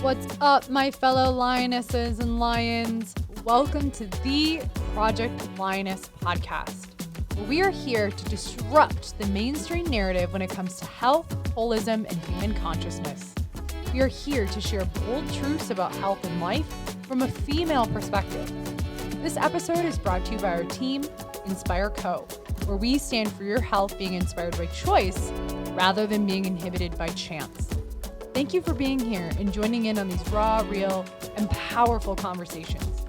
What's up, my fellow lionesses and lions? Welcome to the Project Lioness podcast, where we are here to disrupt the mainstream narrative when it comes to health, holism, and human consciousness. We are here to share bold truths about health and life from a female perspective. This episode is brought to you by our team, Inspire Co., where we stand for your health being inspired by choice rather than being inhibited by chance. Thank you for being here and joining in on these raw, real, and powerful conversations.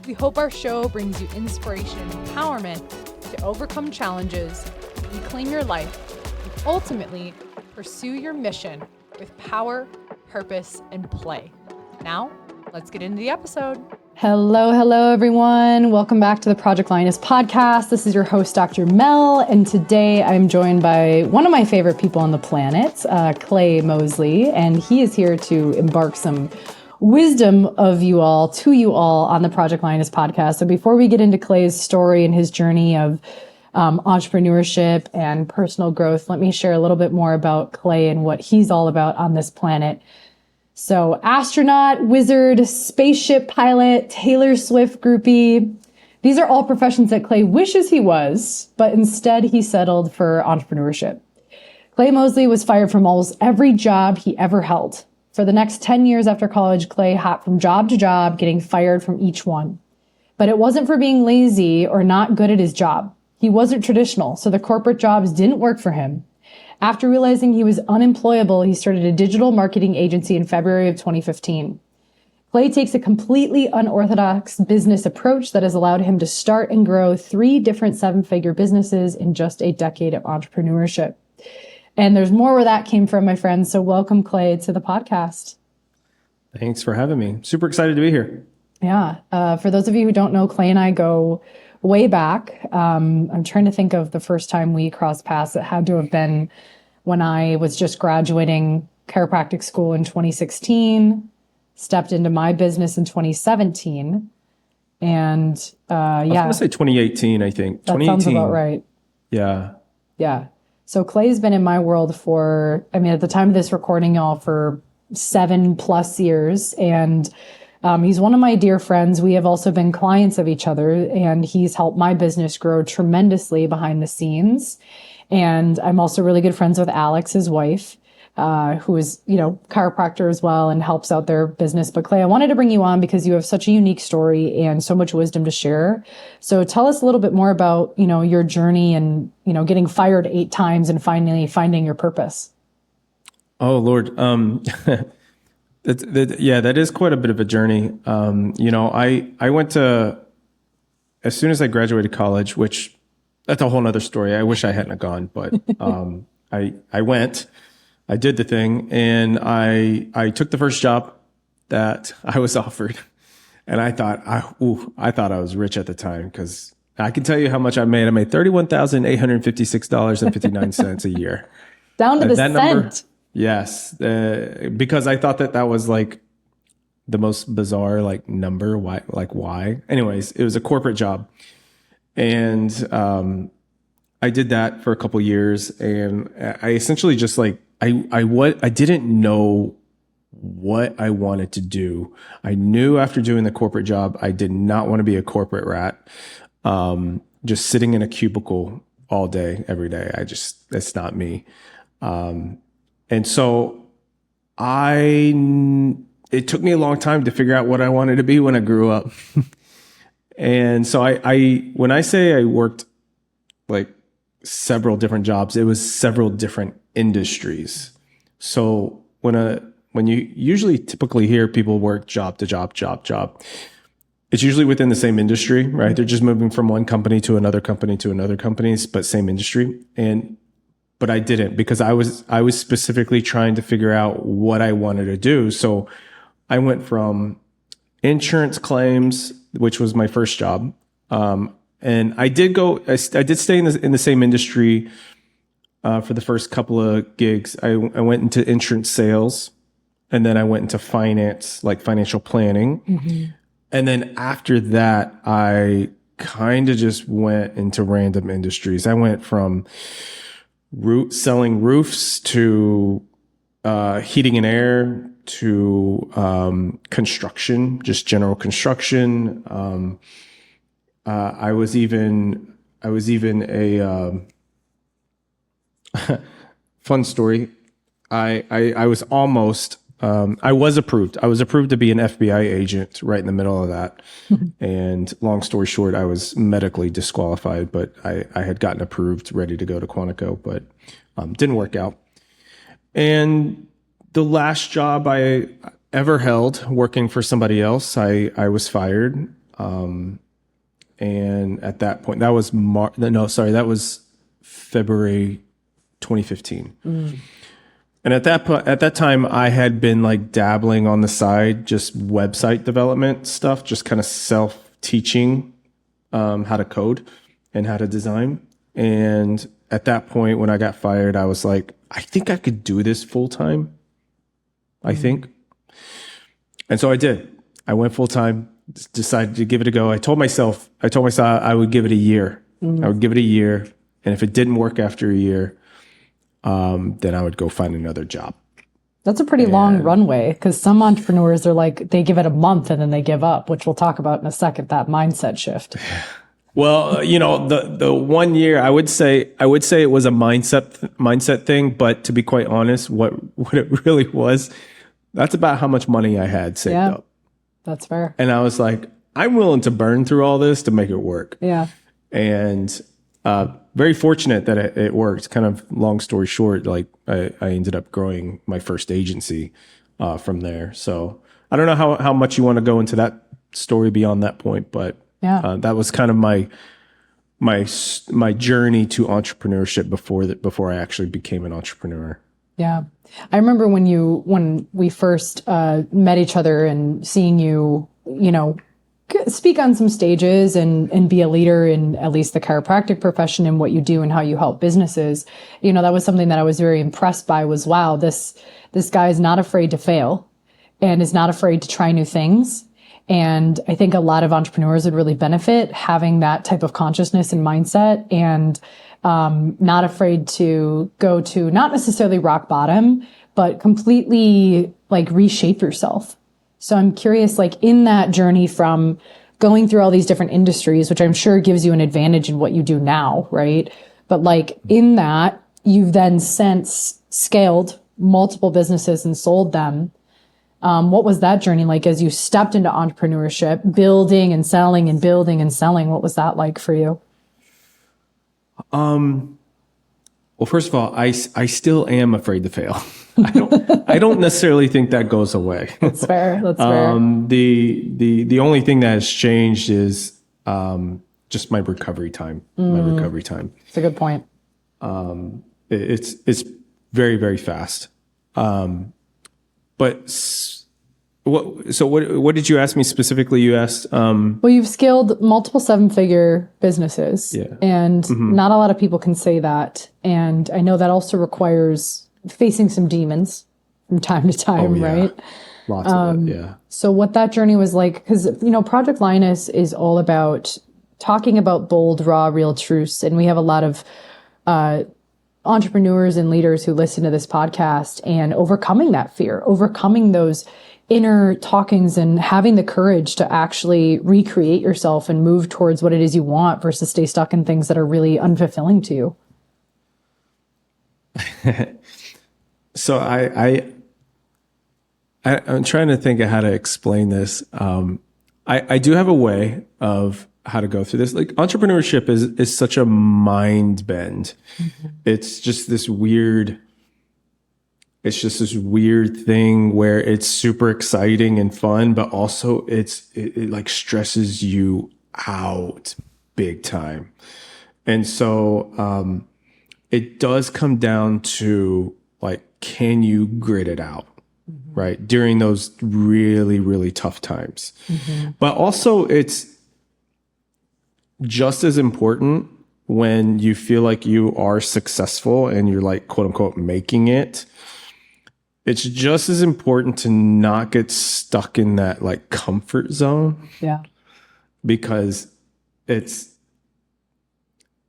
We hope our show brings you inspiration and empowerment to overcome challenges, reclaim your life, and ultimately pursue your mission with power, purpose, and play. Now, let's get into the episode. Hello, everyone. Welcome back to the Project Lioness podcast. This is your host, Dr. Mel, and today I'm joined by one of my favorite people on the planet, Clay Mosley, and he is here to embark some wisdom of you all to you all on the Project Lioness podcast. So before we get into Clay's story and his journey of entrepreneurship and personal growth, let me share a little bit more about Clay and what he's all about on this planet. So astronaut, wizard, spaceship pilot, Taylor Swift groupie. These are all professions that Clay wishes he was, but instead he settled for entrepreneurship. Clay Mosley was fired from almost every job he ever held. For the next 10 years after college, Clay hopped from job to job, getting fired from each one. But it wasn't for being lazy or not good at his job. He wasn't traditional, so the corporate jobs didn't work for him. After realizing he was unemployable, he started a digital marketing agency in February of 2015. Clay takes a completely unorthodox business approach that has allowed him to start and grow 3 different 7-figure businesses in just a decade of entrepreneurship. And there's more where that came from, my friends. So welcome, Clay, to the podcast. Thanks for having me. Super excited to be here. Yeah. For those of you who don't know, Clay and I go way back. I'm trying to think of the first time we crossed paths. It had to have been when I was just graduating chiropractic school in 2016, stepped into my business in 2017. And I was going to say 2018, I think. That sounds about right. Yeah. Yeah. So Clay's been in my world for, at the time of this recording, y'all, for 7+ years. And he's one of my dear friends. We have also been clients of each other, and he's helped my business grow tremendously behind the scenes. And I'm also really good friends with Alex, his wife, who is, chiropractor as well and helps out their business. But Clay, I wanted to bring you on because you have such a unique story and so much wisdom to share. So tell us a little bit more about, your journey and, getting fired 8 times and finally finding your purpose. Oh, Lord. That is quite a bit of a journey. I went to, as soon as I graduated college, which that's a whole nother story. I wish I hadn't gone, but I went, I did the thing, and I took the first job that I was offered, and I thought I thought I was rich at the time, because I can tell you how much I made. I made $31,856.59 a year. Down to the cent. Number, yes, because I thought that was like the most bizarre number. Why? Anyways, it was a corporate job, and I did that for a couple years, and I essentially just I didn't know what I wanted to do. I knew after doing the corporate job, I did not want to be a corporate rat, just sitting in a cubicle all day, every day. That's not me. And so it took me a long time to figure out what I wanted to be when I grew up. And so when I say I worked several different jobs, it was several different industries. So when you usually typically hear people work job to job, it's usually within the same industry, right? They're just moving from one company to another company, but same industry. But I didn't, because I was specifically trying to figure out what I wanted to do. So I went from insurance claims, which was my first job. And I did stay in the same industry for the first couple of gigs. I went into insurance sales, and then I went into finance, financial planning. Mm-hmm. And then after that, I kind of just went into random industries. I went from selling roofs to heating and air to construction, just general construction. I was even a fun story. I was almost. I was approved. I was approved to be an FBI agent right in the middle of that. And long story short, I was medically disqualified, but I had gotten approved, ready to go to Quantico, but didn't work out. And the last job I ever held working for somebody else, I was fired. And at that point, that was that was February 2015. And at that time, I had been like dabbling on the side, just website development stuff, just kind of self-teaching how to code and how to design. And at that point, when I got fired, I was like, I think I could do this full time. I think. And so I did. I went full time, decided to give it a go. I told myself I would give it a year. I would give it a year. And if it didn't work after a year, then I would go find another job. That's a pretty long runway, because some entrepreneurs are like, they give it a month and then they give up, which we'll talk about in a second, that mindset shift. Well, the 1 year, I would say it was a mindset thing, but to be quite honest, what it really was, that's about how much money I had saved up. That's fair. And I was like, I'm willing to burn through all this to make it work. Yeah. And very fortunate that it worked. Kind of long story short, like I ended up growing my first agency from there. So I don't know how much you want to go into that story beyond that point, but that was kind of my journey to entrepreneurship before I actually became an entrepreneur. Yeah. I remember when we first met each other and seeing you, speak on some stages and be a leader in at least the chiropractic profession and what you do and how you help businesses. That was something that I was very impressed by was, wow, this guy is not afraid to fail and is not afraid to try new things. And I think a lot of entrepreneurs would really benefit having that type of consciousness and mindset, and not afraid to go to not necessarily rock bottom, but completely like reshape yourself. So I'm curious, like in that journey from going through all these different industries, which I'm sure gives you an advantage in what you do now, right? But like in that, you've then since scaled multiple businesses and sold them. What was that journey like as you stepped into entrepreneurship, building and selling and building and selling? What was that like for you? Well, first of all, I still am afraid to fail. I don't necessarily think that goes away. That's fair. That's fair. The only thing that has changed is just my recovery time. That's a good point. It's very, very fast. But what did you ask me specifically? You asked. Well, you've scaled multiple 7-figure businesses, and not a lot of people can say that. And I know that also requires facing some demons from time to time, right? Lots of it, yeah. So what that journey was like, because, Project Lioness is all about talking about bold, raw, real truths. And we have a lot of entrepreneurs and leaders who listen to this podcast and overcoming that fear, overcoming those inner talkings and having the courage to actually recreate yourself and move towards what it is you want versus stay stuck in things that are really unfulfilling to you. So I'm trying to think of how to explain this. I do have a way of how to go through this. Like entrepreneurship is such a mind bend. It's just this weird thing where it's super exciting and fun, but also it like stresses you out big time. And so it does come down to like, can you grit it out, right? During those really, really tough times. But also it's just as important when you feel like you are successful and you're like, quote unquote, making it. It's just as important to not get stuck in that like comfort zone. Yeah. Because it's,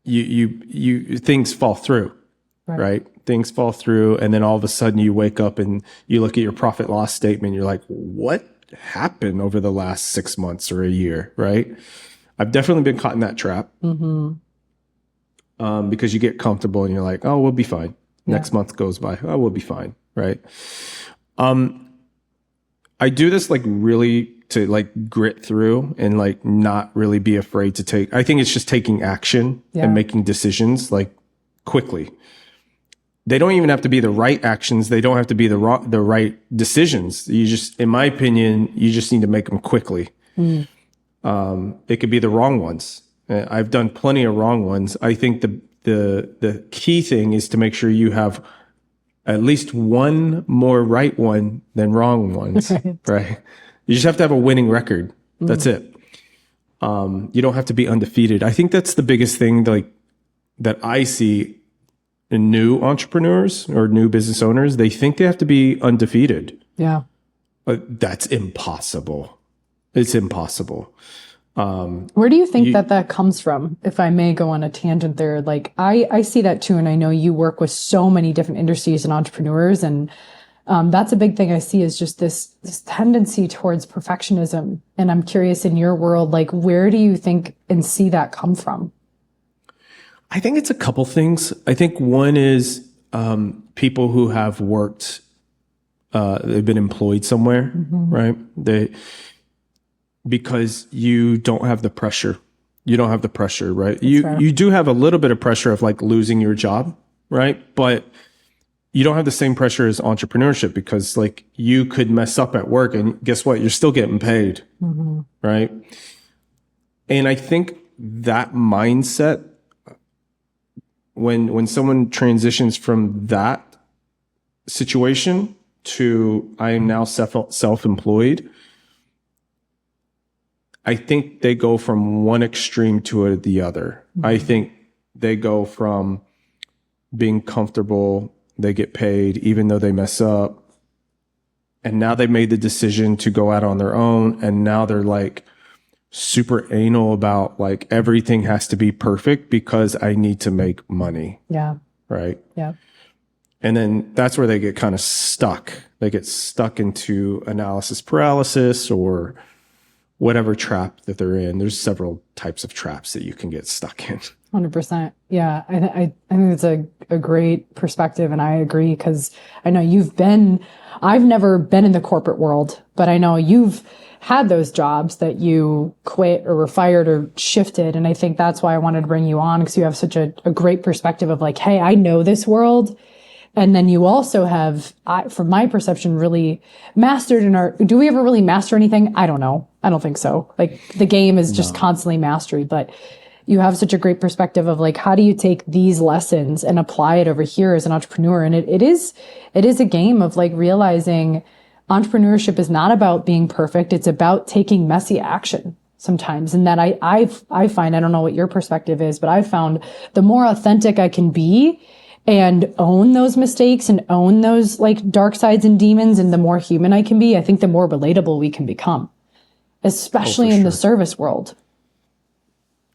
you things fall through. right? Things fall through, and then all of a sudden you wake up and you look at your profit loss statement. You're like, what happened over the last 6 months or a year, right? I've definitely been caught in that trap. Because you get comfortable and you're like, oh, we'll be fine. Next month goes by. Oh, we'll be fine, right? I do this like really to like grit through and like not really be afraid to take. I think it's just taking action and making decisions like quickly. They don't even have to be the right actions. They don't have to be the right decisions. You just, in my opinion, you just need to make them quickly. It could be the wrong ones. I've done plenty of wrong ones. I think the key thing is to make sure you have at least one more right one than wrong ones, right? You just have to have a winning record. That's it. You don't have to be undefeated. I think that's the biggest thing like that I see in new entrepreneurs or new business owners. They think they have to be undefeated. Yeah. But that's impossible. It's impossible. Where do you think that comes from? If I may go on a tangent there, like I see that too. And I know you work with so many different industries and entrepreneurs. And that's a big thing I see is just this tendency towards perfectionism. And I'm curious in your world, like, where do you think and see that come from? I think it's a couple things. I think one is people who have worked, they've been employed somewhere, right? Because you don't have the pressure. You don't have the pressure, right? You do have a little bit of pressure of like losing your job, right? But you don't have the same pressure as entrepreneurship because like you could mess up at work and guess what? You're still getting paid, right? And I think that mindset, when someone transitions from that situation to I am now self-employed, I think they go from one extreme to the other. I think they go from being comfortable, they get paid even though they mess up. And now they made the decision to go out on their own. And now they're like super anal about like everything has to be perfect because I need to make money. Yeah. Right. Yeah. And then that's where they get kind of stuck. They get stuck into analysis paralysis or whatever trap that they're in. There's several types of traps that you can get stuck in. 100%. Yeah. I think it's a great perspective. And I agree because I know I've never been in the corporate world, but I know you've had those jobs that you quit or were fired or shifted. And I think that's why I wanted to bring you on because you have such a great perspective of like, hey, I know this world. And then you also have, from my perception, really mastered do we ever really master anything? I don't know. I don't think so. Like the game is just constantly mastery, but you have such a great perspective of like, how do you take these lessons and apply it over here as an entrepreneur? And it is a game of like realizing entrepreneurship is not about being perfect. It's about taking messy action sometimes. And that I find, I don't know what your perspective is, but I've found the more authentic I can be and own those mistakes and own those like dark sides and demons, and the more human I can be, I think the more relatable we can become, especially in the service world.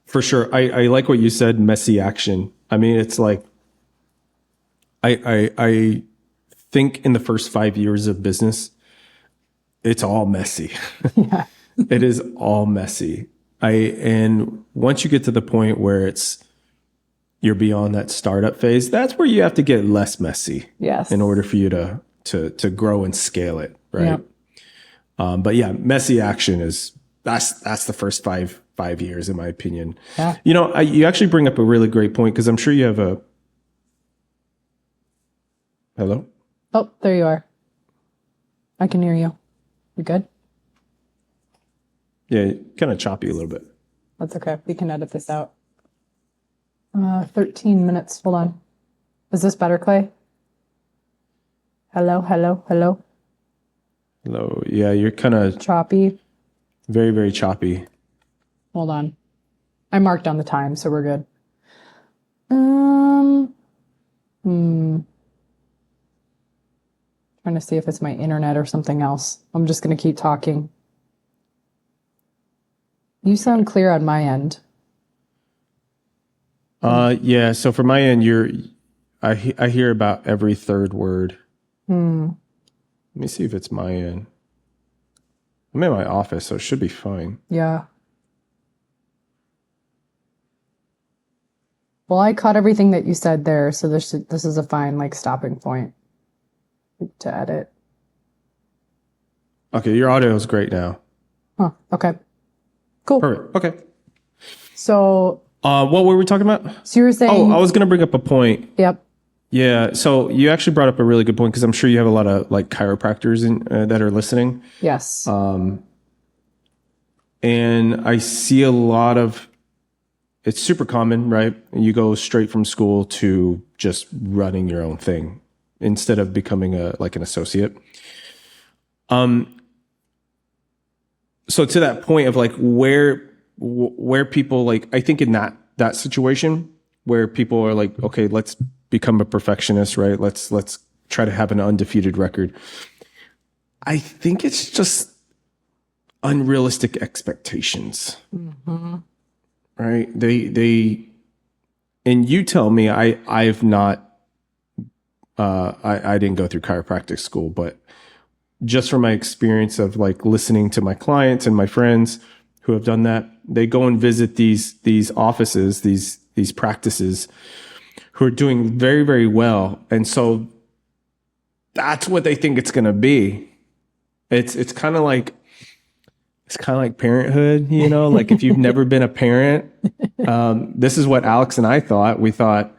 For sure. I like what you said, messy action. I mean, it's like, I think in the first 5 years of business, it's all messy. Yeah. It is all messy. And once you get to the point where you're beyond that startup phase, that's where you have to get less messy. Yes. In order for you to grow and scale it. Right. Yep. But yeah, messy action that's the first five years, in my opinion. Yeah. You know, you actually bring up a really great point because I'm sure you have hello? Oh, there you are. I can hear you. You good? Yeah, kind of choppy a little bit. That's okay. We can edit this out. 13 minutes. Hold on. Is this better, Clay? Hello, hello, hello. Hello. Yeah, you're kind of choppy. Very, very choppy. Hold on. I marked down the time, so we're good. Trying to see if it's my internet or something else. I'm just going to keep talking. You sound clear on my end. Yeah. So for my end, I hear about every third word. Let me see if it's my end. I'm in my office, so it should be fine. Yeah. Well, I caught everything that you said there, so this is a fine like stopping point to edit. Okay, your audio is great now. Huh. Okay. Cool. Perfect. Okay. So, what were we talking about? so you were saying, Oh, I was going to bring up a point. yep. Yeah. So you actually brought up a really good point because I'm sure you have a lot of like chiropractors that are listening. Yes. And I see a lot of, it's super common, right? You go straight from school to just running your own thing instead of becoming an associate. So to that point of like where people like, I think in that situation where people are like, okay, let's become a perfectionist, right? Let's try to have an undefeated record. I think it's just unrealistic expectations, right? They, and you tell me, I've not, I didn't go through chiropractic school, but just from my experience of like listening to my clients and my friends who have done that, they go and visit these offices, these practices who are doing very, very well. And so that's what they think it's going to be. It's kind of like parenthood, you know, like if you've never been a parent, this is what Alex and I thought. We thought,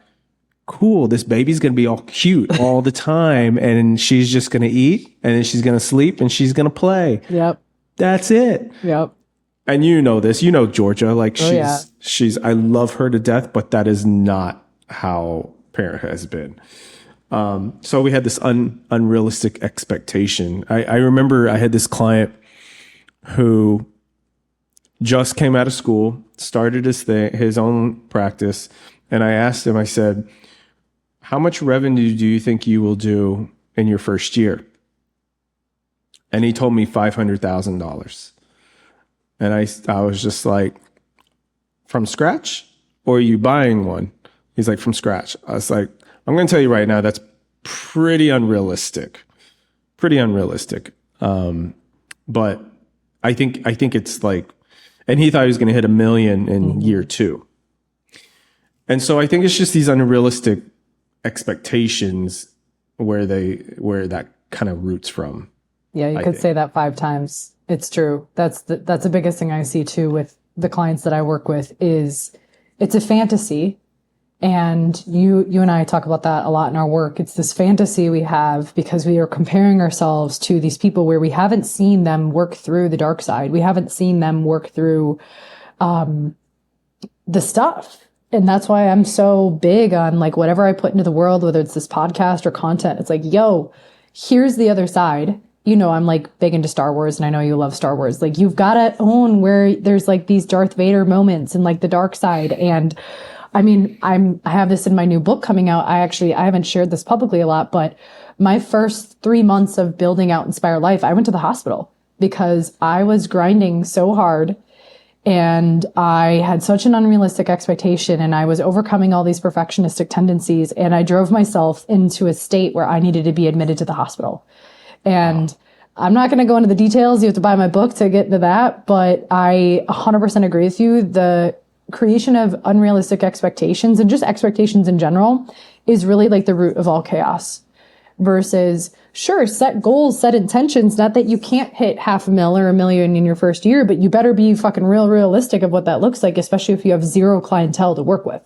cool, this baby's going to be all cute all the time. And she's just going to eat and then she's going to sleep and she's going to play. Yep. That's it. Yep. And you know this, you know, Georgia, like yeah. she's, I love her to death, but that is not how parenthood has been. So we had this unrealistic expectation. I remember I had this client who just came out of school, started his own practice. And I asked him, I said, how much revenue do you think you will do in your first year? And he told me $500,000. And I was just like, from scratch? Or are you buying one? He's like, from scratch. I was like, I'm going to tell you right now, that's pretty unrealistic. Pretty unrealistic. But I think it's like, and he thought he was going to hit $1 million in year 2. And so I think it's just these unrealistic expectations where that kind of roots from. Yeah, you could say that 5 times. It's true. That's the biggest thing I see too with the clients that I work with is it's a fantasy. And you and I talk about that a lot in our work. It's this fantasy we have because we are comparing ourselves to these people where we haven't seen them work through the dark side. We haven't seen them work through the stuff. And that's why I'm so big on like whatever I put into the world, whether it's this podcast or content, it's like, yo, here's the other side. You know, I'm like big into Star Wars and I know you love Star Wars. Like you've got to own where there's like these Darth Vader moments and like the dark side. And I mean, I have this in my new book coming out. I haven't shared this publicly a lot, but my first 3 months of building out Inspire Life, I went to the hospital because I was grinding so hard and I had such an unrealistic expectation and I was overcoming all these perfectionistic tendencies and I drove myself into a state where I needed to be admitted to the hospital. And I'm not going to go into the details. You have to buy my book to get into that, but I 100% agree with you. The creation of unrealistic expectations and just expectations in general is really like the root of all chaos versus sure, set goals, set intentions, not that you can't hit $500,000 or $1 million in your first year, but you better be fucking realistic of what that looks like, especially if you have zero clientele to work with.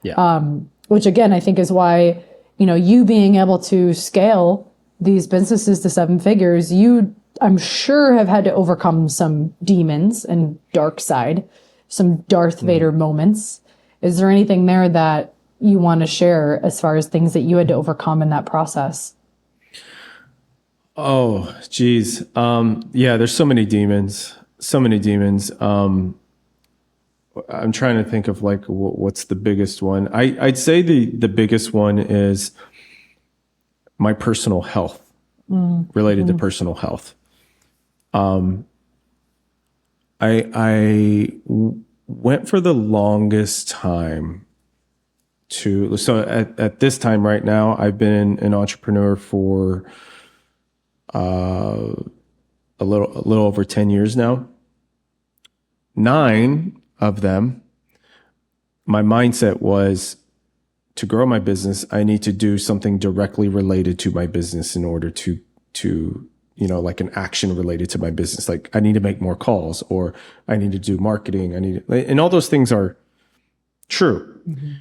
Yeah. Which again, I think is why, you know, you being able to scale these businesses to 7 figures, you, I'm sure have had to overcome some demons and dark side, some Darth Vader moments. Is there anything there that you want to share as far as things that you had to overcome in that process? Oh, geez. Yeah, there's so many demons. I'm trying to think of like, what's the biggest one? I'd say the biggest one is my personal health, related to personal health. I went for the longest time so at this time right now, I've been an entrepreneur for a little over 10 years now. 9 of them, my mindset was to grow my business, I need to do something directly related to my business in order to like an action related to my business. Like I need to make more calls, or I need to do marketing. And all those things are true. Mm-hmm.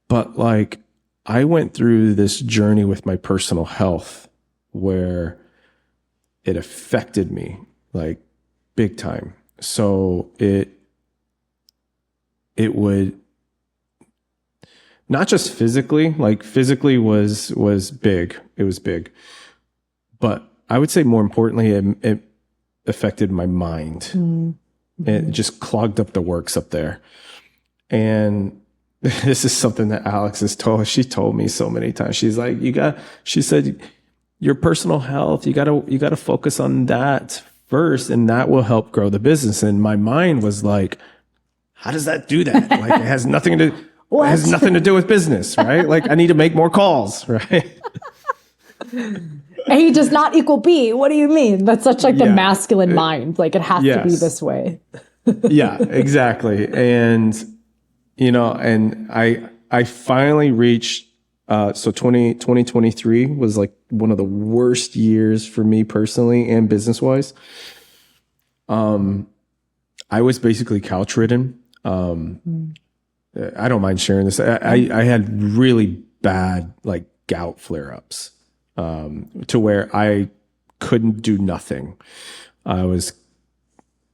But like I went through this journey with my personal health where it affected me like big time. So it would not just physically, like physically was big. It was big. But I would say more importantly, it affected my mind. Mm-hmm. It just clogged up the works up there. And this is something that Alex she told me so many times. She's like, she said, your personal health, you gotta focus on that first, and that will help grow the business. And my mind was like, how does that do that? Like it has nothing to It has nothing to do with business, right? Like I need to make more calls, right? A does not equal B. What do you mean? That's such like the masculine mind. Like it has to be this way. Yeah, exactly. And and I finally reached, so 2023 was like one of the worst years for me personally and business wise. I was basically couch ridden. I don't mind sharing this. I had really bad like gout flare ups, to where I couldn't do nothing. I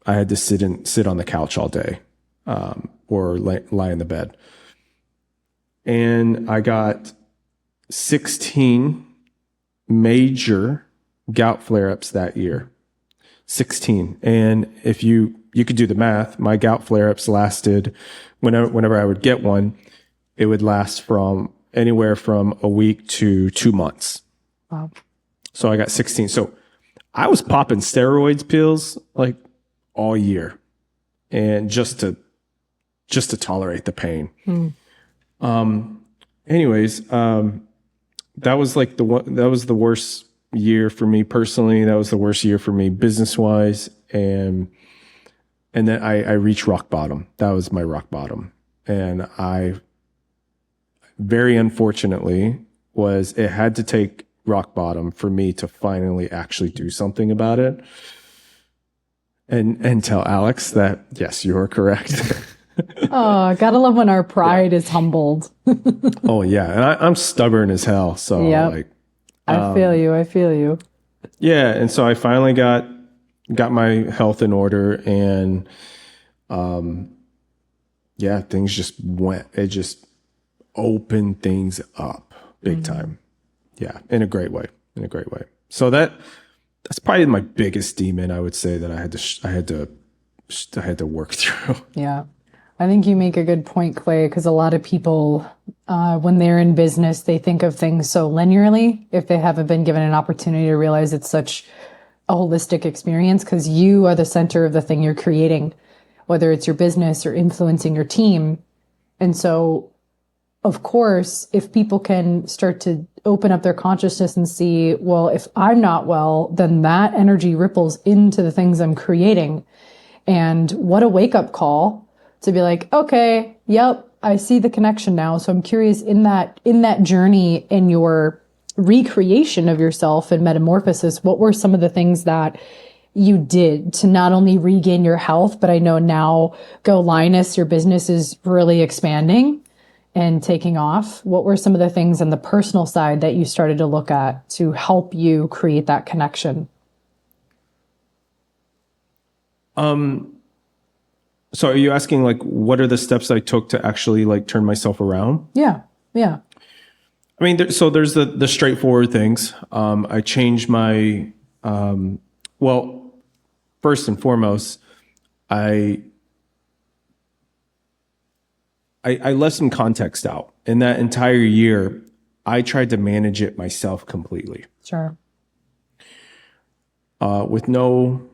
had to sit on the couch all day, or lie in the bed. And I got 16 major gout flare-ups that year. 16. And if you could do the math, my gout flare-ups lasted, whenever I would get one, it would last from anywhere from a week to 2 months. Wow. So I got 16. So I was popping steroids pills like all year, and just to tolerate the pain. Anyways, that was like that was the worst year for me personally. That was the worst year for me business wise. And then I reached rock bottom. That was my rock bottom. And I very unfortunately it had to take rock bottom for me to finally actually do something about it. And tell Alex that, yes, you're correct. Oh, gotta love when our pride is humbled. Oh yeah. And I'm stubborn as hell. So I feel you. Yeah. And so I finally got my health in order, and things just opened things up big time. Yeah. In a great way. So that's probably my biggest demon, I would say, that I had to work through. Yeah. I think you make a good point, Clay, because a lot of people, when they're in business, they think of things so linearly if they haven't been given an opportunity to realize it's such a holistic experience, because you are the center of the thing you're creating, whether it's your business or influencing your team. And so, of course, if people can start to open up their consciousness and see, well, if I'm not well, then that energy ripples into the things I'm creating. And what a wake-up call to be like, okay, yep, I see the connection now. So I'm curious, in that journey, in your recreation of yourself and metamorphosis, what were some of the things that you did to not only regain your health, but I know now Go Lioness, your business is really expanding and taking off. What were some of the things on the personal side that you started to look at to help you create that connection? So are you asking like, what are the steps I took to actually like turn myself around? Yeah. I mean, there's the straightforward things. I changed my, first and foremost, I left some context out. In that entire year, I tried to manage it myself completely. Sure. With no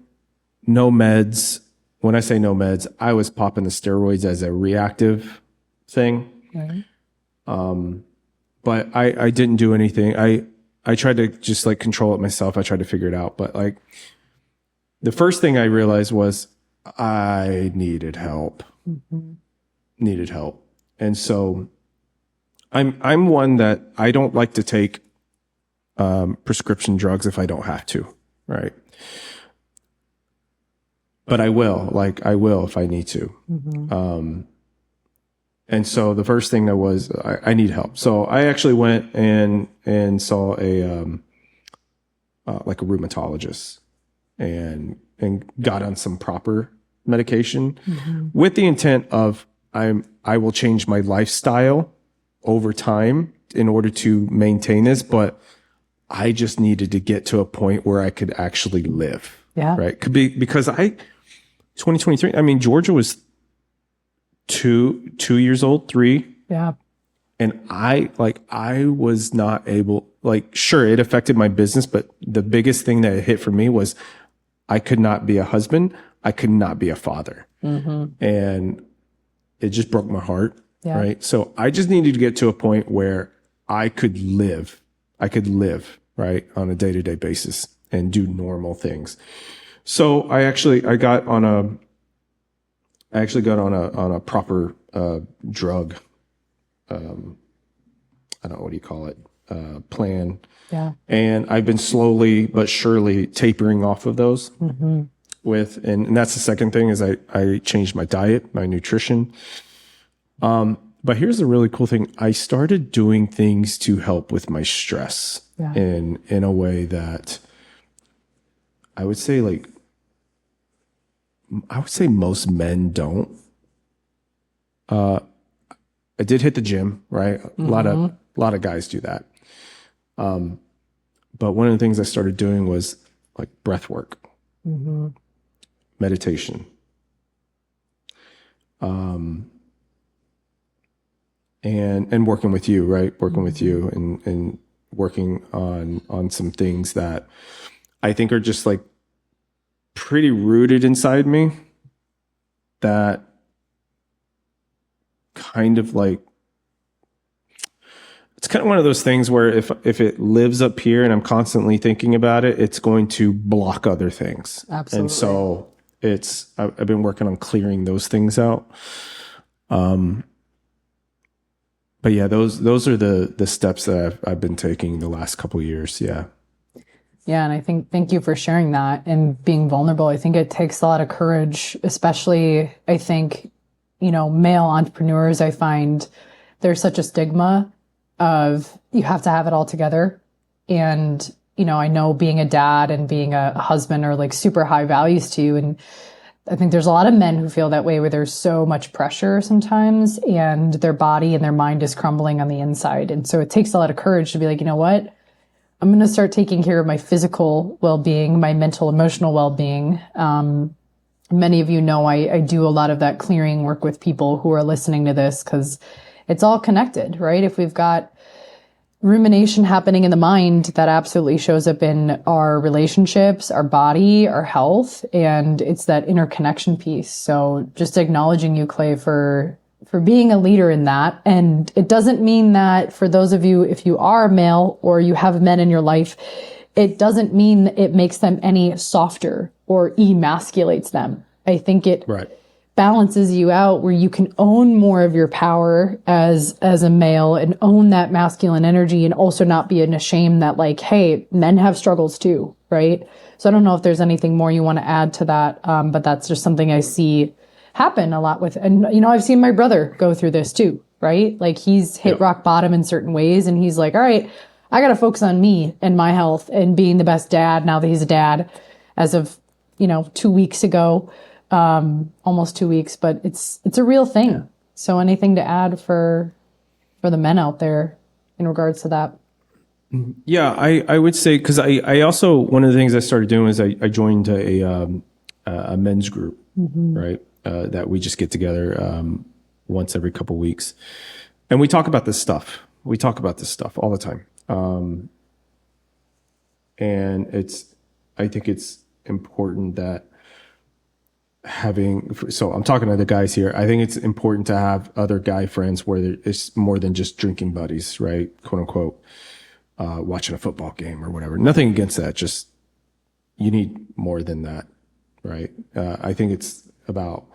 meds. When I say no meds, I was popping the steroids as a reactive thing. Right. But I didn't do anything. I tried to just like control it myself. I tried to figure it out. But like the first thing I realized was I needed help. Needed help. And so I'm one that I don't like to take prescription drugs if I don't have to, right? But I will if I need to. And so the first thing that was, I need help. So I actually went and saw a like a rheumatologist and got on some proper medication with the intent of I will change my lifestyle over time in order to maintain this, but I just needed to get to a point where I could actually live. Yeah. Right. Could be because 2023, I mean, Georgia was 2 years old, 3. Yeah. And I was not able, like, sure, it affected my business, but the biggest thing that it hit for me was I could not be a husband. I could not be a father. And it just broke my heart. Yeah. Right. So I just needed to get to a point where I could live, right, on a day-to-day basis and do normal things. So I got on a proper drug, I don't know, what do you call it, plan. Yeah. And I've been slowly but surely tapering off of those and that's the second thing is I changed my diet, my nutrition. But here's the really cool thing. I started doing things to help with my stress in a way that I would say most men don't. I did hit the gym, right? A lot of guys do that. But one of the things I started doing was like breath work, meditation, and working with you, right? Working with you and working on some things that I think are just like pretty rooted inside me that kind of like, it's kind of one of those things where if it lives up here and I'm constantly thinking about it, it's going to block other things. Absolutely. And so I've been working on clearing those things out. But yeah, those are the steps that I've been taking the last couple of years. Yeah. Yeah. And I think, thank you for sharing that and being vulnerable. I think it takes a lot of courage, especially I think, male entrepreneurs, I find there's such a stigma of you have to have it all together. And, I know being a dad and being a husband are like super high values to you. And I think there's a lot of men who feel that way where there's so much pressure sometimes and their body and their mind is crumbling on the inside. And so it takes a lot of courage to be like, you know what? I'm going to start taking care of my physical well-being, my mental, emotional well-being. Many of you know I do a lot of that clearing work with people who are listening to this because it's all connected, right? If we've got rumination happening in the mind, that absolutely shows up in our relationships, our body, our health, and it's that interconnection piece. So just acknowledging you, Clay, for being a leader in that. And it doesn't mean that for those of you, if you are male or you have men in your life, it doesn't mean it makes them any softer or emasculates them. I think it balances you out where you can own more of your power as a male and own that masculine energy and also not be ashamed that like, hey, men have struggles too, right? So I don't know if there's anything more you want to add to that, but that's just something I see happen a lot with, and I've seen my brother go through this too, right? Like he's hit rock bottom in certain ways and he's like, all right, I got to focus on me and my health and being the best dad now that he's a dad as of, 2 weeks ago. Almost 2 weeks, but it's a real thing. Yeah. So anything to add for the men out there in regards to that? Yeah, I would say, cause I also, one of the things I started doing is I joined a men's group, right? That we just get together, once every couple of weeks and we talk about this stuff. We talk about this stuff all the time. And I think it's important that so I'm talking to the guys here. I think it's important to have other guy friends where it's more than just drinking buddies, right? Quote unquote, watching a football game or whatever. Nothing against that. Just you need more than that, right? I think it's about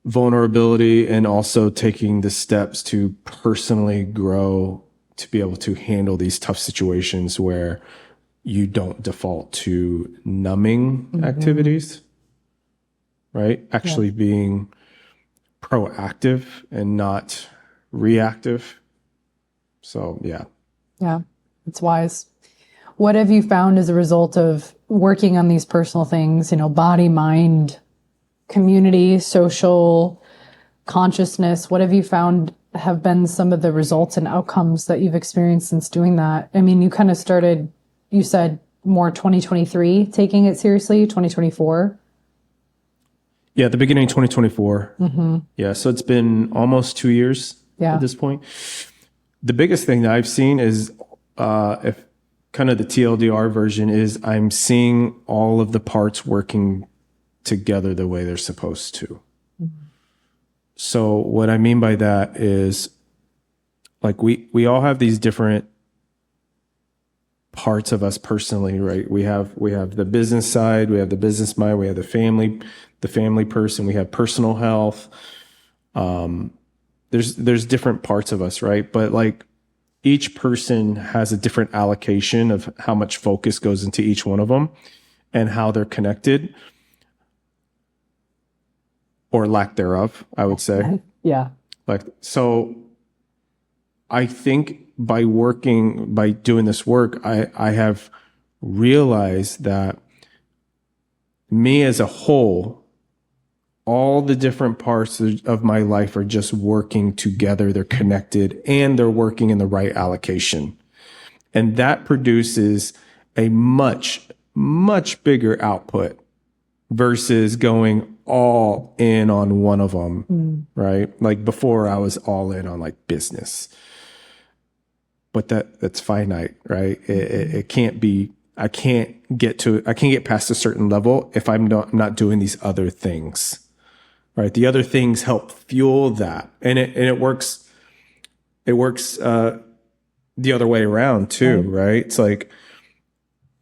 vulnerability and also taking the steps to personally grow to be able to handle these tough situations where you don't default to numbing activities, right? Actually being proactive and not reactive. So, yeah. Yeah, it's wise. What have you found as a result of working on these personal things, body, mind, community, social, consciousness? What have you found have been some of the results and outcomes that you've experienced since doing that? I mean, you kind of started, you said more 2023, taking it seriously, 2024. Yeah, at the beginning of 2024. Yeah, so it's been almost 2 years at this point. The biggest thing that I've seen is, if kind of the TLDR version is, I'm seeing all of the parts working together the way they're supposed to. So what I mean by that is, like, we all have these different parts of us personally, right? We have the business side, we have the business mind, we have the family person, we have personal health. There's different parts of us, right? But like each person has a different allocation of how much focus goes into each one of them and how they're connected, or lack thereof, I would say. Yeah. Like, so I think by doing this work, I have realized that me as a whole, all the different parts of my life are just working together. They're connected and they're working in the right allocation. And that produces a much, much bigger output versus going all in on one of them, right? Like before I was all in on like business. But that's finite, right? It can't be, I can't get past a certain level if I'm not doing these other things, right? The other things help fuel that. And it works the other way around too, right? It's like,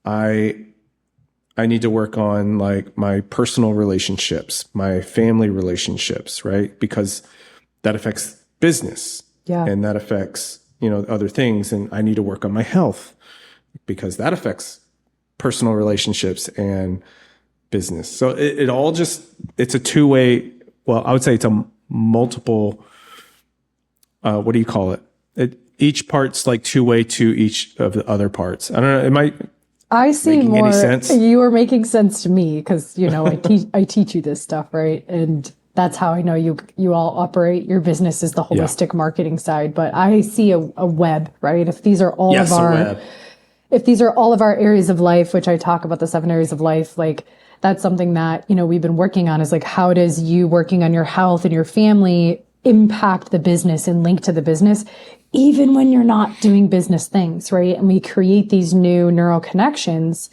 I need to work on like my personal relationships, my family relationships, right? Because that affects business. Yeah. And that affects, other things. And I need to work on my health because that affects personal relationships and business. So it all it's a two-way, well, I would say it's a multiple, what do you call it? Each part's like two-way to each of the other parts. I don't know. I see making more. Any sense? You are making sense to me because I teach you this stuff, right? And that's how I know you all operate. Your business is the holistic marketing side, but I see a web, right? If these are all of our, if these are all of our areas of life, which I talk about the 7 areas of life, like that's something that we've been working on. Is like, how does you working on your health and your family impact the business and link to the business, even when you're not doing business things, right? And we create these new neural connections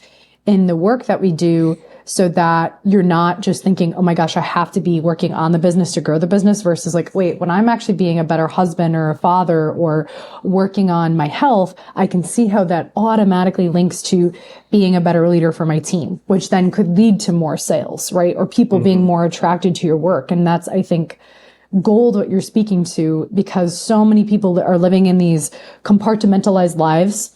in the work that we do so that you're not just thinking, oh my gosh, I have to be working on the business to grow the business versus like, wait, when I'm actually being a better husband or a father or working on my health, I can see how that automatically links to being a better leader for my team, which then could lead to more sales, right? Or people being more attracted to your work. And that's, I think, gold what you're speaking to, because so many people are living in these compartmentalized lives.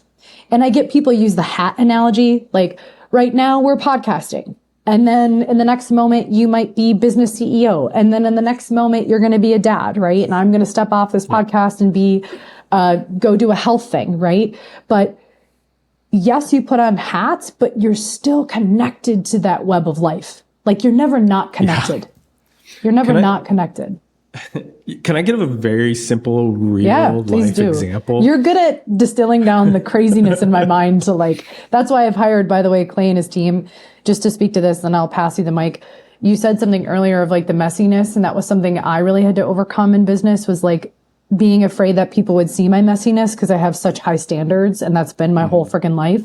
And I get people use the hat analogy, like right now we're podcasting. And then in the next moment, you might be business CEO. And then in the next moment, you're going to be a dad, right? And I'm going to step off this podcast and go do a health thing, right? But yes, you put on hats, but you're still connected to that web of life. Like you're never not connected. Yeah. You're never not connected. Can I give a very simple real life example? You're good at distilling down the craziness in my mind to like, that's why I've hired, by the way, Clay and his team just to speak to this, and I'll pass you the mic. You said something earlier of like the messiness, and that was something I really had to overcome in business, was like being afraid that people would see my messiness because I have such high standards, and that's been my whole freaking life.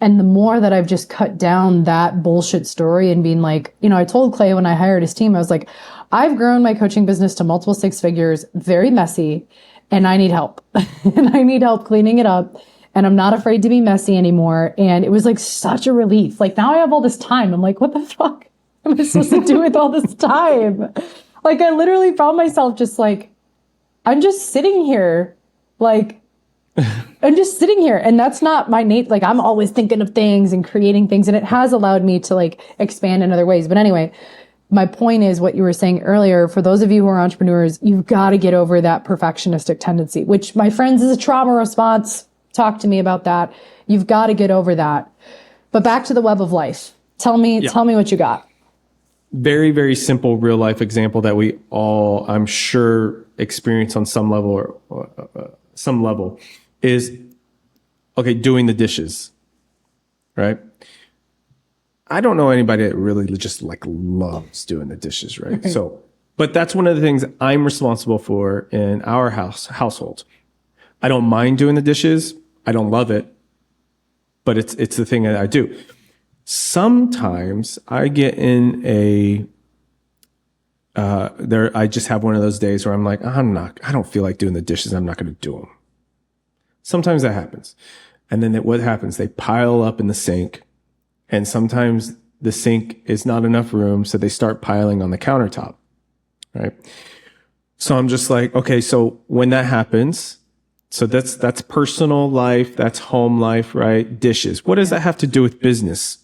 And the more that I've just cut down that bullshit story and being like, I told Clay when I hired his team, I was like, I've grown my coaching business to multiple six figures, very messy, and I need help. And I need help cleaning it up. And I'm not afraid to be messy anymore. And it was like such a relief. Like now I have all this time. I'm like, what the fuck am I supposed to do with all this time? Like I literally found myself just like, I'm just sitting here. Like, I'm just sitting here, and that's not my nature. Like I'm always thinking of things and creating things, and it has allowed me to like expand in other ways. But anyway, my point is what you were saying earlier. For those of you who are entrepreneurs, you've got to get over that perfectionistic tendency, which my friends is a trauma response. Talk to me about that. You've got to get over that. But back to the web of life. Tell me what you got. Very, very simple real life example that we all, I'm sure, experience on some level is, okay, doing the dishes, right? I don't know anybody that really just like loves doing the dishes, right? So, but that's one of the things I'm responsible for in our household. I don't mind doing the dishes. I don't love it, but it's the thing that I do. Sometimes I get in I just have one of those days where I'm like, I don't feel like doing the dishes. I'm not going to do them. Sometimes that happens. And then what happens? They pile up in the sink, and sometimes the sink is not enough room. So they start piling on the countertop. Right. So I'm just like, okay, so when that happens, so that's personal life. That's home life, right? Dishes. What does that have to do with business?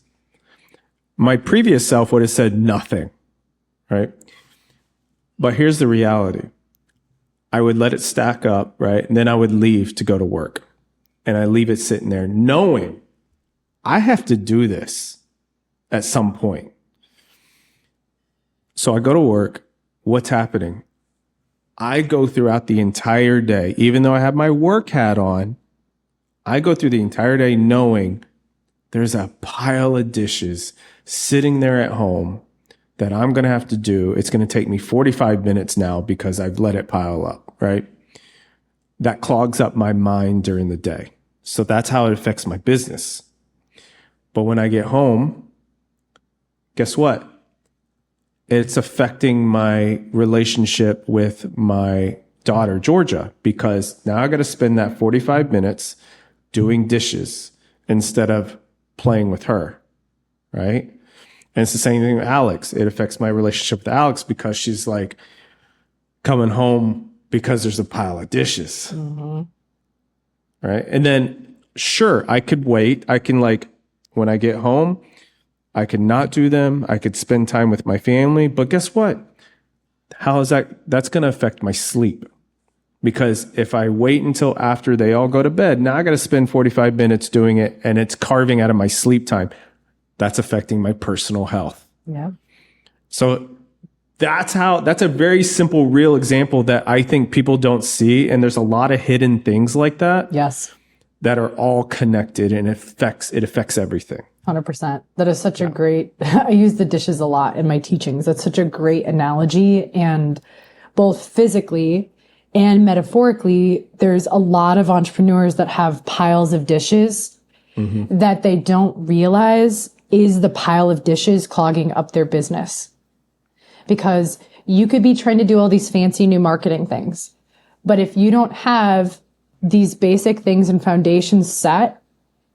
My previous self would have said nothing, right? But here's the reality. I would let it stack up, right? And then I would leave to go to work. And I leave it sitting there knowing I have to do this at some point. So I go to work. What's happening? I go throughout the entire day, even though I have my work hat on, I go through the entire day knowing there's a pile of dishes sitting there at home that I'm going to have to do. It's going to take me 45 minutes now because I've let it pile up, right? That clogs up my mind during the day. So that's how it affects my business. But when I get home, guess what? It's affecting my relationship with my daughter, Georgia, because now I got to spend that 45 minutes doing dishes instead of playing with her, right? And it's the same thing with Alex. It affects my relationship with Alex because she's like coming home because there's a pile of dishes, right? And then, sure, I could wait. I can when I get home, I could not do them. I could spend time with my family. But guess what? How is that? That's going to affect my sleep. Because if I wait until after they all go to bed, now I got to spend 45 minutes doing it, and it's carving out of my sleep time. That's affecting my personal health. Yeah. So that's a very simple, real example that I think people don't see. And there's a lot of hidden things like that. Yes. That are all connected, and it affects everything. 100%. That is such a great, I use the dishes a lot in my teachings. That's such a great analogy. And both physically and metaphorically, there's a lot of entrepreneurs that have piles of dishes that they don't realize is the pile of dishes clogging up their business. Because you could be trying to do all these fancy new marketing things, but if you don't have these basic things and foundations set,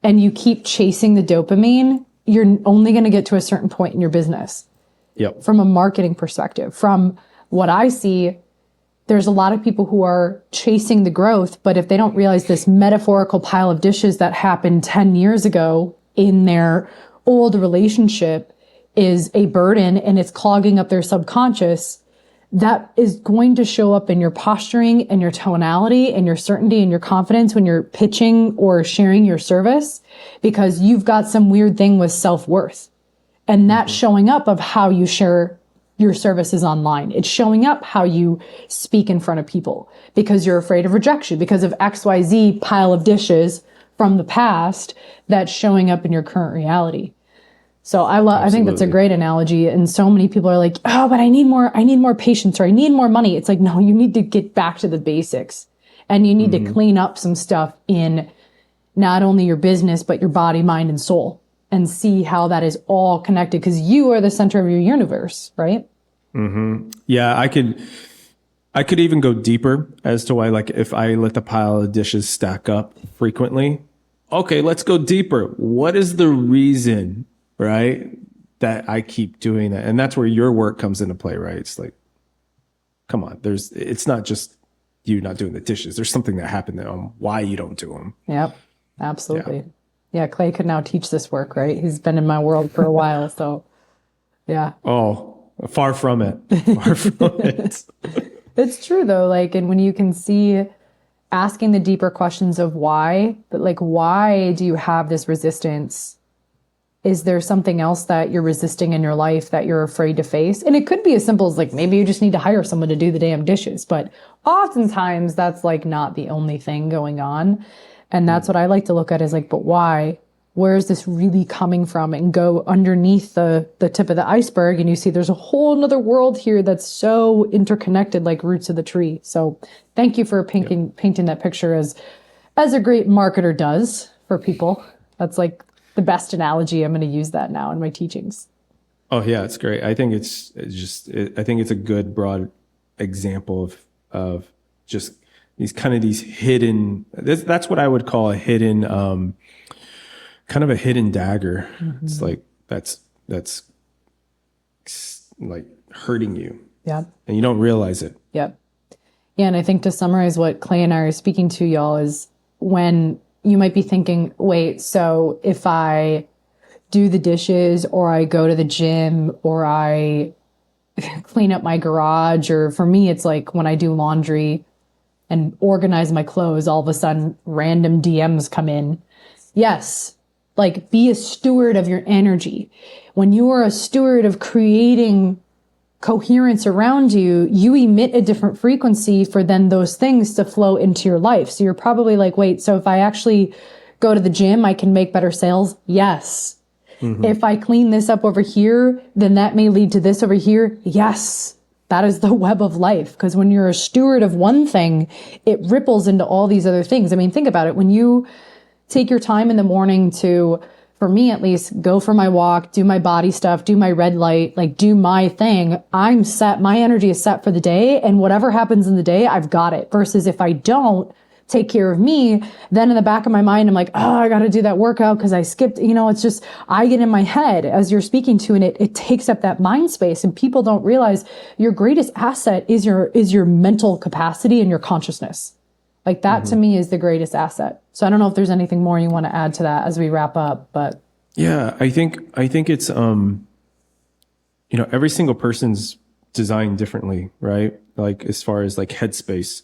and you keep chasing the dopamine, you're only going to get to a certain point in your business. Yep. From a marketing perspective, from what I see, there's a lot of people who are chasing the growth, but if they don't realize this metaphorical pile of dishes that happened 10 years ago in their old relationship is a burden and it's clogging up their subconscious, that is going to show up in your posturing and your tonality and your certainty and your confidence when you're pitching or sharing your service, because you've got some weird thing with self-worth. And that's showing up of how you share your services online. It's showing up how you speak in front of people because you're afraid of rejection, because of XYZ pile of dishes from the past that's showing up in your current reality. So I think that's a great analogy. And so many people are like, oh, but I need more patience, or I need more money. It's like, no, you need to get back to the basics, and you need to clean up some stuff in not only your business, but your body, mind, and soul, and see how that is all connected, because you are the center of your universe, right? Yeah, I could even go deeper as to why, like, if I let the pile of dishes stack up frequently, okay, let's go deeper. What is the reason, right, that I keep doing that? And that's where your work comes into play, right? It's like, come on, it's not just you not doing the dishes. There's something that happened on why you don't do them. Yep, absolutely. Yeah, Clay could now teach this work, right? He's been in my world for a while, so yeah. Oh, far from it. Far from it. It's true though, like, and when you can see asking the deeper questions of why, but like, why do you have this resistance? Is there something else that you're resisting in your life that you're afraid to face? And it could be as simple as like, maybe you just need to hire someone to do the damn dishes. But oftentimes that's like not the only thing going on. And that's what I like to look at is like, but why? Where is this really coming from? And go underneath the tip of the iceberg, and you see there's a whole nother world here that's so interconnected, like roots of the tree. So thank you for painting that picture as a great marketer does for people. That's like the best analogy. I'm going to use that now in my teachings. Oh yeah, it's great. I think I think it's a good broad example of just these hidden. That's what I would call a hidden. Kind of a hidden dagger. It's like that's like hurting you. Yeah. And you don't realize it. Yep. Yeah. And I think to summarize what Clay and I are speaking to, y'all, is when you might be thinking, wait, so if I do the dishes or I go to the gym or I clean up my garage, or for me, it's like when I do laundry and organize my clothes, all of a sudden random DMs come in. Yes. Like, be a steward of your energy. When you are a steward of creating coherence around you, you emit a different frequency for then those things to flow into your life. So you're probably like, wait, so if I actually go to the gym, I can make better sales? Yes. If I clean this up over here, then that may lead to this over here? Yes. That is the web of life. Because when you're a steward of one thing, it ripples into all these other things. I mean, think about it. When you take your time in the morning to, for me at least, go for my walk, do my body stuff, do my red light, like do my thing, I'm set. My energy is set for the day, and whatever happens in the day, I've got it. Versus if I don't take care of me, then in the back of my mind, I'm like, oh, I got to do that workout because I skipped, it's just, I get in my head as you're speaking to, and it takes up that mind space. And people don't realize your greatest asset is your mental capacity and your consciousness. Like that to me is the greatest asset. So I don't know if there's anything more you want to add to that as we wrap up, but. Yeah, I think it's, every single person's designed differently, right? Like as far as like headspace.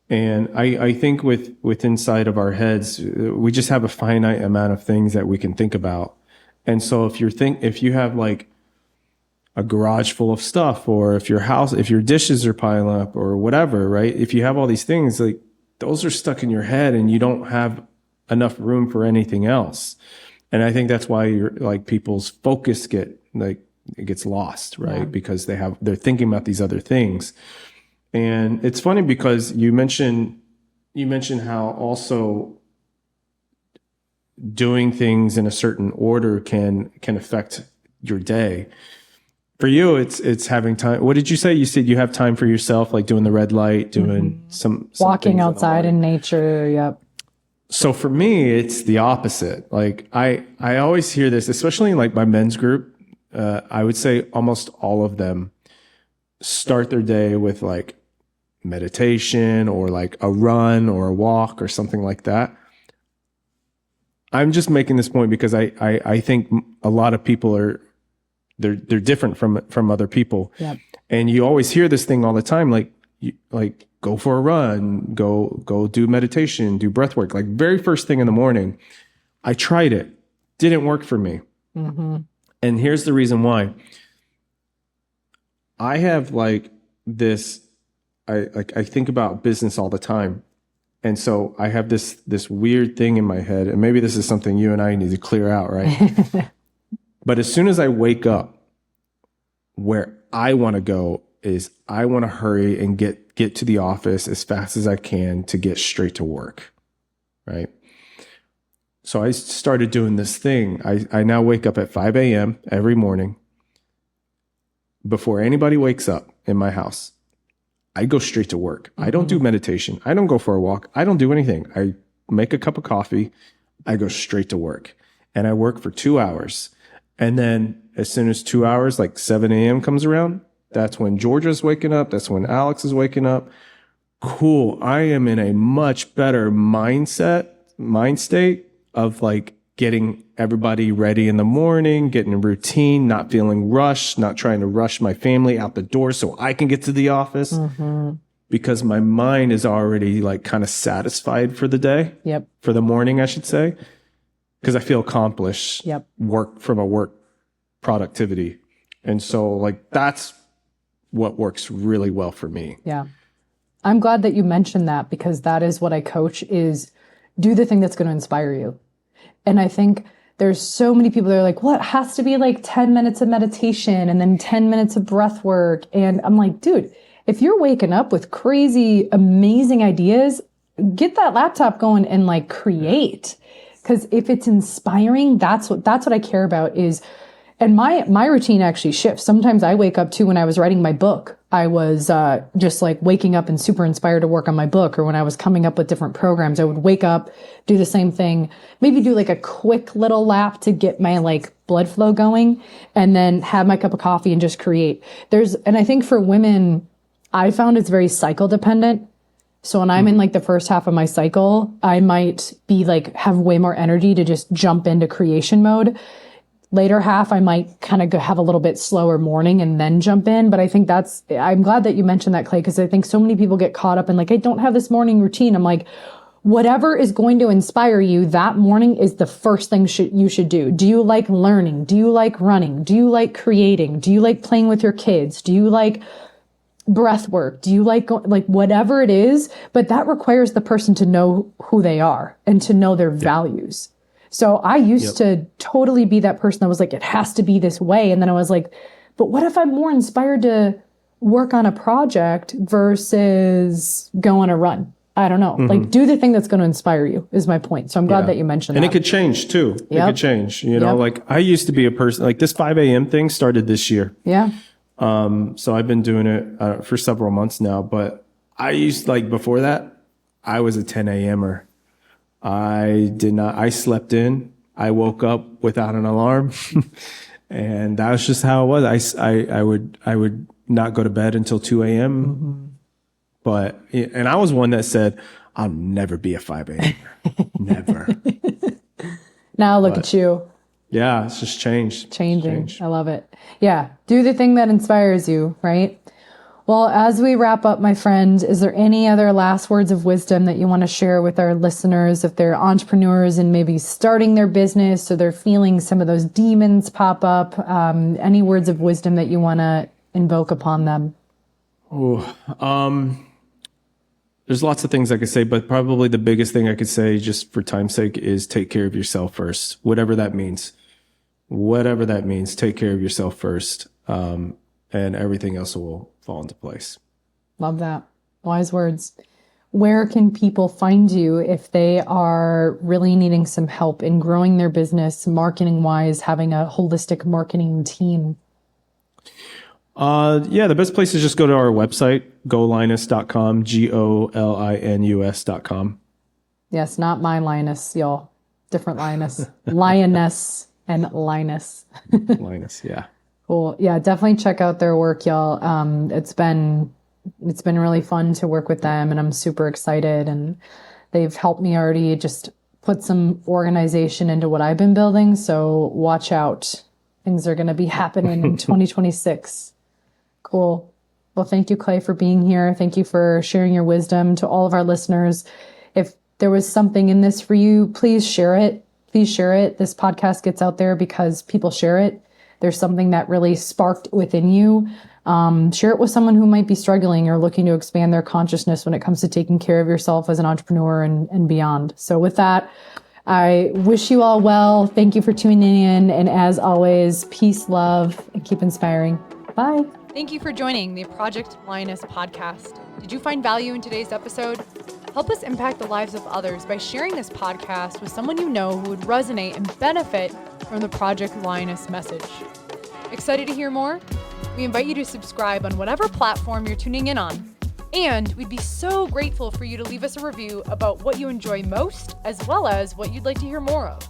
And I think with inside of our heads, we just have a finite amount of things that we can think about. And so if you have like a garage full of stuff, or if your dishes are piling up or whatever, right? If you have all these things, like, those are stuck in your head and you don't have enough room for anything else. And I think that's why people's focus gets lost, right? Yeah. Because they're thinking about these other things. And it's funny because you mentioned how also doing things in a certain order can affect your day. For you, it's having time. What did you say? You said you have time for yourself, like doing the red light, doing some walking outside in nature. Yep. So for me, it's the opposite. Like I always hear this, especially in like my men's group. I would say almost all of them start their day with like meditation or like a run or a walk or something like that. I'm just making this point because I think a lot of people they're different from other people. Yep. And you always hear this thing all the time, like go for a run, go do meditation, do breath work. Like very first thing in the morning, I tried it. Didn't work for me. And here's the reason why. I have like this, I think about business all the time. And so I have this weird thing in my head, and maybe this is something you and I need to clear out, right? But as soon as I wake up, where I want to go is I want to hurry and get to the office as fast as I can to get straight to work, right? So I started doing this thing. I now wake up at 5 a.m. every morning. Before anybody wakes up in my house, I go straight to work. I don't do meditation. I don't go for a walk. I don't do anything. I make a cup of coffee. I go straight to work. And I work for 2 hours. And then as soon as 2 hours, like 7 a.m. comes around, that's when Georgia's waking up. That's when Alex is waking up. Cool. I am in a much better mind state of like getting everybody ready in the morning, getting a routine, not feeling rushed, not trying to rush my family out the door so I can get to the office because my mind is already like kind of satisfied for the day. Yep. For the morning, I should say, because I feel accomplished. Yep. Work from a work productivity. And so like that's what works really well for me. Yeah. I'm glad that you mentioned that because that is what I coach is do the thing that's going to inspire you. And I think there's so many people that are like, well, it has to be like 10 minutes of meditation and then 10 minutes of breath work. And I'm like, dude, if you're waking up with crazy, amazing ideas, get that laptop going and like create. Because if it's inspiring, that's what I care about is, and my routine actually shifts. Sometimes I wake up too when I was writing my book. I was just like waking up and super inspired to work on my book. Or when I was coming up with different programs, I would wake up, do the same thing, maybe do like a quick little lap to get my like blood flow going and then have my cup of coffee and just create. And I think for women, I found it's very cycle dependent. So when I'm in like the first half of my cycle, I might be like, have way more energy to just jump into creation mode. Later half, I might kind of have a little bit slower morning and then jump in. But I think I'm glad that you mentioned that, Clay, because I think so many people get caught up in like, I don't have this morning routine. I'm like, whatever is going to inspire you that morning is the first thing you should do. Do you like learning? Do you like running? Do you like creating? Do you like playing with your kids? Do you like breath work? Do you like whatever it is? But that requires the person to know who they are and to know their values. So I used to totally be that person that was like, it has to be this way. And then I was like, but what if I'm more inspired to work on a project versus go on a run? I don't know. Like do the thing that's going to inspire you is my point. So I'm glad that you mentioned that. And it could change too. It could change, you know, like I used to be a person like this 5 a.m. thing started this year. Yeah. So I've been doing it for several months now, but I before that, I was a 10 a.m.er. I slept in, I woke up without an alarm and that was just how it was. I would not go to bed until 2 a.m. And I was one that said, I'll never be a 5 a.m. Never. Now look at you. Yeah. It's just changed. Changing. I love it. Yeah. Do the thing that inspires you, right? Well, as we wrap up, my friend, is there any other last words of wisdom that you want to share with our listeners if they're entrepreneurs and maybe starting their business or they're feeling some of those demons pop up? Any words of wisdom that you want to invoke upon them? There's lots of things I could say, but probably the biggest thing I could say just for time's sake is take care of yourself first, whatever that means. Take care of yourself first. And everything else will fall into place. Love that. Wise words. Where can people find you if they are really needing some help in growing their business, marketing wise, having a holistic marketing team? The best place is just go to our website, golioness.com, GOLINUS.com. Yes, not my Lioness, y'all. Different Lioness. Lioness and Linus. Linus, yeah. Cool. Yeah, definitely check out their work, y'all. It's been really fun to work with them and I'm super excited and they've helped me already just put some organization into what I've been building. So watch out. Things are going to be happening in 2026. Cool. Well, thank you, Clay, for being here. Thank you for sharing your wisdom to all of our listeners. If there was something in this for you, please share it. Please share it. This podcast gets out there because people share it. There's something that really sparked within you. Share it with someone who might be struggling or looking to expand their consciousness when it comes to taking care of yourself as an entrepreneur and beyond. So with that, I wish you all well. Thank you for tuning in. And as always, peace, love, and keep inspiring. Bye. Thank you for joining the Project Lioness podcast. Did you find value in today's episode? Help us impact the lives of others by sharing this podcast with someone you know who would resonate and benefit from the Project Lioness message. Excited to hear more? We invite you to subscribe on whatever platform you're tuning in on. And we'd be so grateful for you to leave us a review about what you enjoy most, as well as what you'd like to hear more of.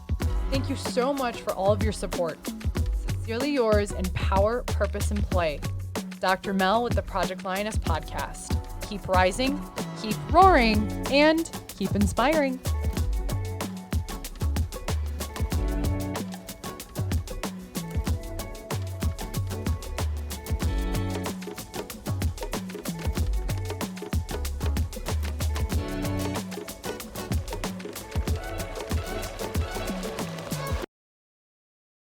Thank you so much for all of your support. Sincerely yours in power, purpose, and play. Dr. Mel with the Project Lioness podcast. Keep rising, keep roaring, and keep inspiring.